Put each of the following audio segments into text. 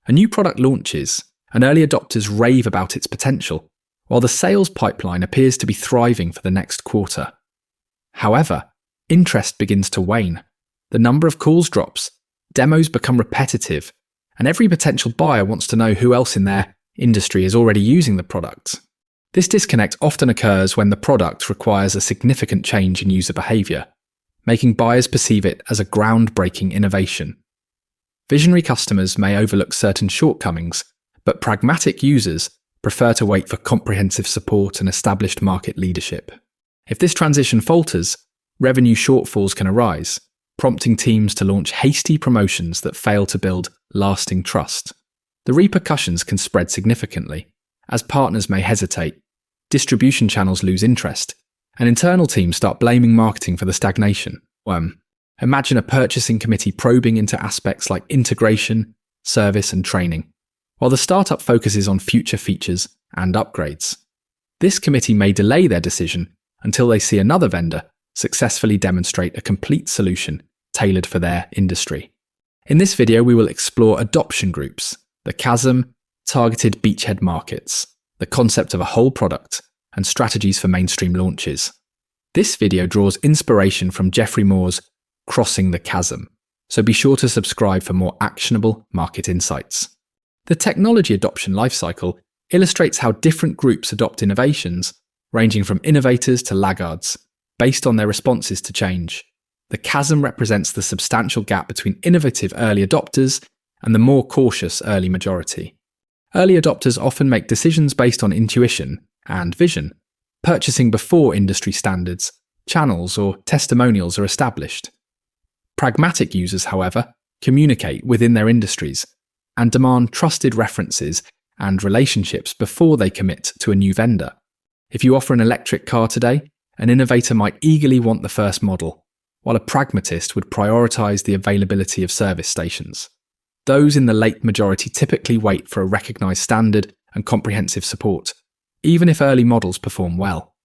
A new product launches, and early adopters rave about its potential, while the sales pipeline appears to be thriving for the next quarter. However, interest begins to wane. The number of calls drops, demos become repetitive, and every potential buyer wants to know who else in their industry is already using the product. This disconnect often occurs when the product requires a significant change in user behavior, making buyers perceive it as a groundbreaking innovation. Visionary customers may overlook certain shortcomings, but pragmatic users prefer to wait for comprehensive support and established market leadership. If this transition falters, revenue shortfalls can arise, prompting teams to launch hasty promotions that fail to build lasting trust. The repercussions can spread significantly, as partners may hesitate, distribution channels lose interest, and internal teams start blaming marketing for the stagnation. Imagine a purchasing committee probing into aspects like integration, service, and training, while the startup focuses on future features and upgrades. This committee may delay their decision until they see another vendor successfully demonstrate a complete solution tailored for their industry. In this video, we will explore adoption groups, the Chasm, targeted beachhead markets, the concept of a whole product, and strategies for mainstream launches. This video draws inspiration from Geoffrey Moore's Crossing the Chasm, so be sure to subscribe for more actionable market insights. The technology adoption lifecycle illustrates how different groups adopt innovations, ranging from innovators to laggards, based on their responses to change. The chasm represents the substantial gap between innovative early adopters and the more cautious early majority. Early adopters often make decisions based on intuition and vision, purchasing before industry standards, channels, or testimonials are established. Pragmatic users, however, communicate within their industries and demand trusted references and relationships before they commit to a new vendor. If you offer an electric car today, an innovator might eagerly want the first model, while a pragmatist would prioritize the availability of service stations. Those in the late majority typically wait for a recognized standard and comprehensive support, even if early models perform well.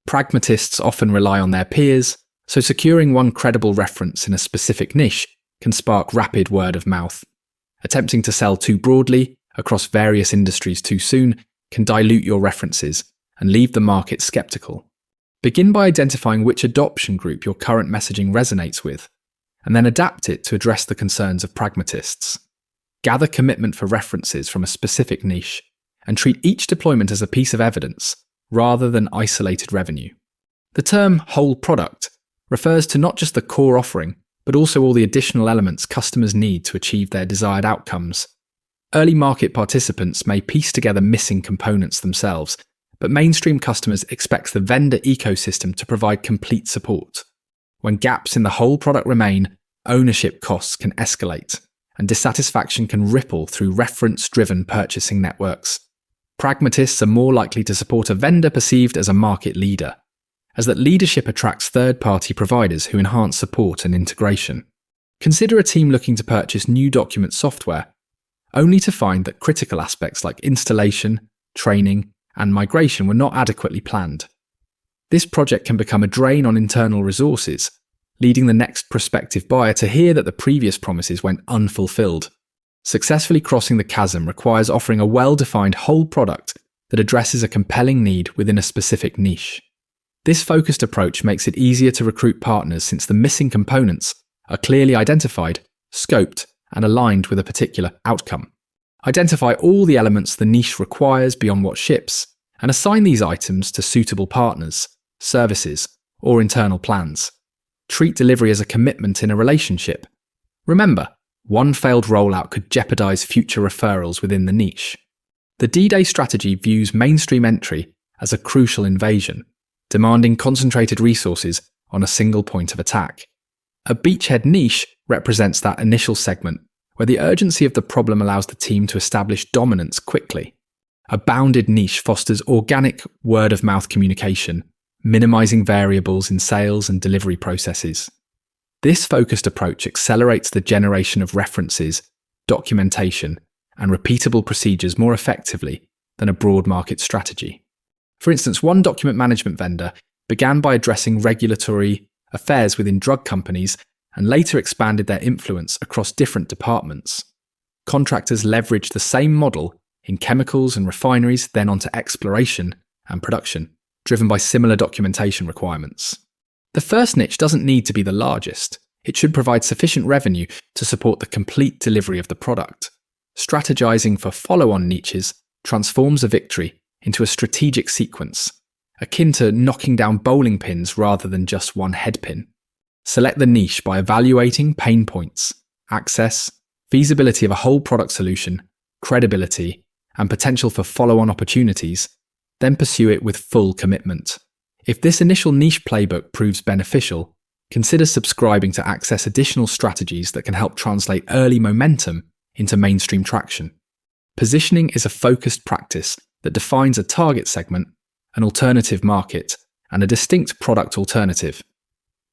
Pragmatists often rely on their peers, so securing one credible reference in a specific niche can spark rapid word of mouth. Attempting to sell too broadly across various industries too soon can dilute your references and leave the market skeptical. Begin by identifying which adoption group your current messaging resonates with, and then adapt it to address the concerns of pragmatists. Gather commitment for references from a specific niche, and treat each deployment as a piece of evidence, rather than isolated revenue. The term whole product refers to not just the core offering, but also all the additional elements customers need to achieve their desired outcomes. Early market participants may piece together missing components themselves, but mainstream customers expect the vendor ecosystem to provide complete support. When gaps in the whole product remain, ownership costs can escalate, and dissatisfaction can ripple through reference-driven purchasing networks. Pragmatists are more likely to support a vendor perceived as a market leader, as that leadership attracts third-party providers who enhance support and integration. Consider a team looking to purchase new document software, only to find that critical aspects like installation, training, and migration were not adequately planned. This project can become a drain on internal resources, leading the next prospective buyer to hear that the previous promises went unfulfilled. Successfully crossing the chasm requires offering a well-defined whole product that addresses a compelling need within a specific niche. This focused approach makes it easier to recruit partners since the missing components are clearly identified, scoped, and aligned with a particular outcome. Identify all the elements the niche requires beyond what ships, and assign these items to suitable partners, services, or internal plans. Treat delivery as a commitment in a relationship. Remember, one failed rollout could jeopardize future referrals within the niche. The D-Day strategy views mainstream entry as a crucial invasion, demanding concentrated resources on a single point of attack. A beachhead niche represents that initial segment, where the urgency of the problem allows the team to establish dominance quickly. A bounded niche fosters organic word-of-mouth communication, minimizing variables in sales and delivery processes. This focused approach accelerates the generation of references, documentation, and repeatable procedures more effectively than a broad market strategy. For instance, one document management vendor began by addressing regulatory affairs within drug companies and later expanded their influence across different departments. contractors leverage the same model in chemicals and refineries, then onto exploration and production, driven by similar documentation requirements. The first niche doesn't need to be the largest. It should provide sufficient revenue to support the complete delivery of the product. Strategizing for follow-on niches transforms a victory into a strategic sequence, akin to knocking down bowling pins rather than just one headpin. Select the niche by evaluating pain points, access, feasibility of a whole product solution, credibility, and potential for follow-on opportunities, then pursue it with full commitment. If this initial niche playbook proves beneficial, consider subscribing to access additional strategies that can help translate early momentum into mainstream traction. Positioning is a focused practice that defines a target segment, an alternative market, and a distinct product alternative.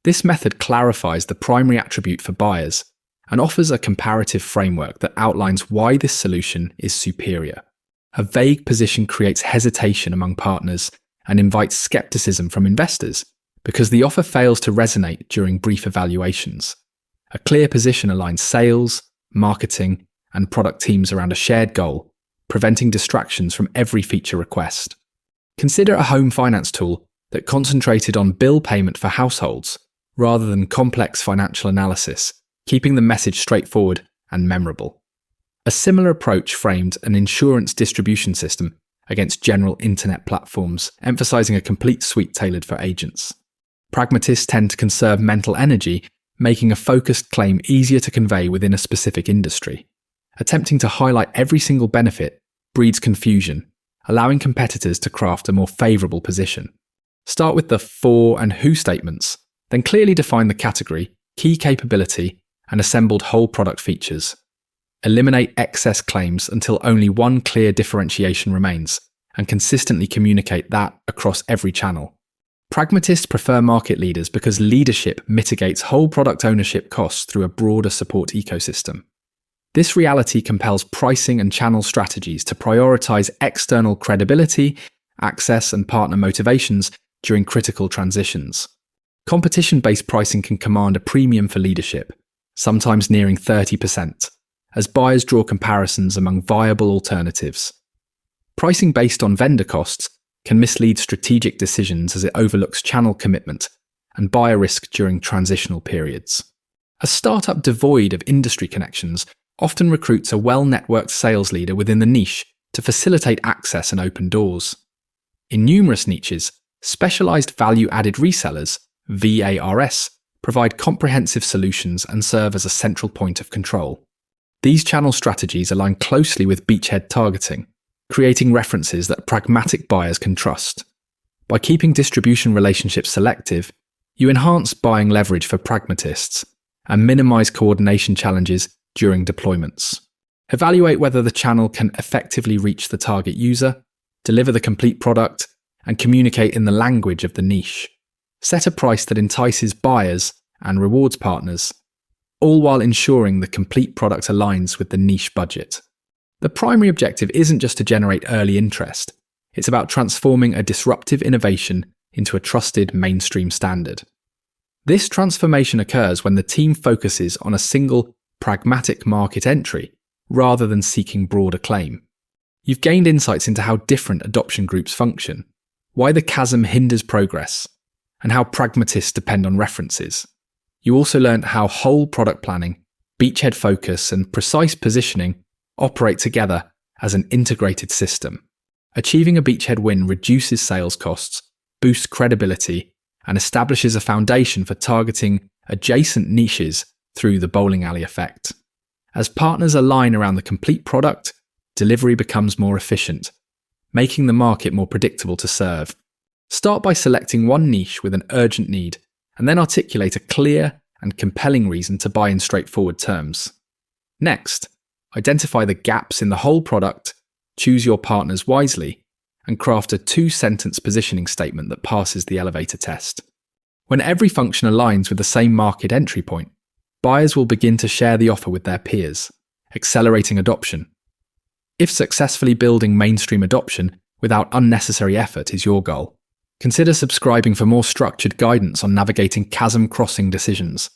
This method clarifies the primary attribute for buyers and offers a comparative framework that outlines why this solution is superior. A vague position creates hesitation among partners and invites skepticism from investors because the offer fails to resonate during brief evaluations. A clear position aligns sales, marketing, and product teams around a shared goal, preventing distractions from every feature request. Consider a home finance tool that concentrated on bill payment for households rather than complex financial analysis, keeping the message straightforward and memorable. A similar approach framed an insurance distribution system against general internet platforms, emphasizing a complete suite tailored for agents. Pragmatists tend to conserve mental energy, making a focused claim easier to convey within a specific industry. Attempting to highlight every single benefit breeds confusion, allowing competitors to craft a more favorable position. Start with the for and who statements, then clearly define the category, key capability, and assembled whole product features. Eliminate excess claims until only one clear differentiation remains, and consistently communicate that across every channel. Pragmatists prefer market leaders because leadership mitigates whole product ownership costs through a broader support ecosystem. This reality compels pricing and channel strategies to prioritize external credibility, access, and partner motivations during critical transitions. Competition-based pricing can command a premium for leadership, sometimes nearing 30%, as buyers draw comparisons among viable alternatives. Pricing based on vendor costs can mislead strategic decisions as it overlooks channel commitment and buyer risk during transitional periods. A startup devoid of industry connections often recruits a well-networked sales leader within the niche to facilitate access and open doors. In numerous niches, specialized value-added resellers, VARS, provide comprehensive solutions and serve as a central point of control. These channel strategies align closely with beachhead targeting, creating references that pragmatic buyers can trust. By keeping distribution relationships selective, you enhance buying leverage for pragmatists and minimize coordination challenges during deployments. Evaluate whether the channel can effectively reach the target user, deliver the complete product, and communicate in the language of the niche. Set a price that entices buyers and rewards partners, all while ensuring the complete product aligns with the niche budget. The primary objective isn't just to generate early interest, it's about transforming a disruptive innovation into a trusted mainstream standard. This transformation occurs when the team focuses on a single, pragmatic market entry rather than seeking broad acclaim. You've gained insights into how different adoption groups function, why the chasm hinders progress, and how pragmatists depend on references. You also learned how whole product planning, beachhead focus, and precise positioning operate together as an integrated system. Achieving a beachhead win reduces sales costs, boosts credibility, and establishes a foundation for targeting adjacent niches through the bowling alley effect. As partners align around the complete product, delivery becomes more efficient, making the market more predictable to serve. Start by selecting one niche with an urgent need, and then articulate a clear and compelling reason to buy in straightforward terms. Next, identify the gaps in the whole product, choose your partners wisely, and craft a 2-sentence positioning statement that passes the elevator test. When every function aligns with the same market entry point, buyers will begin to share the offer with their peers, accelerating adoption. If successfully building mainstream adoption without unnecessary effort is your goal, consider subscribing for more structured guidance on navigating chasm crossing decisions.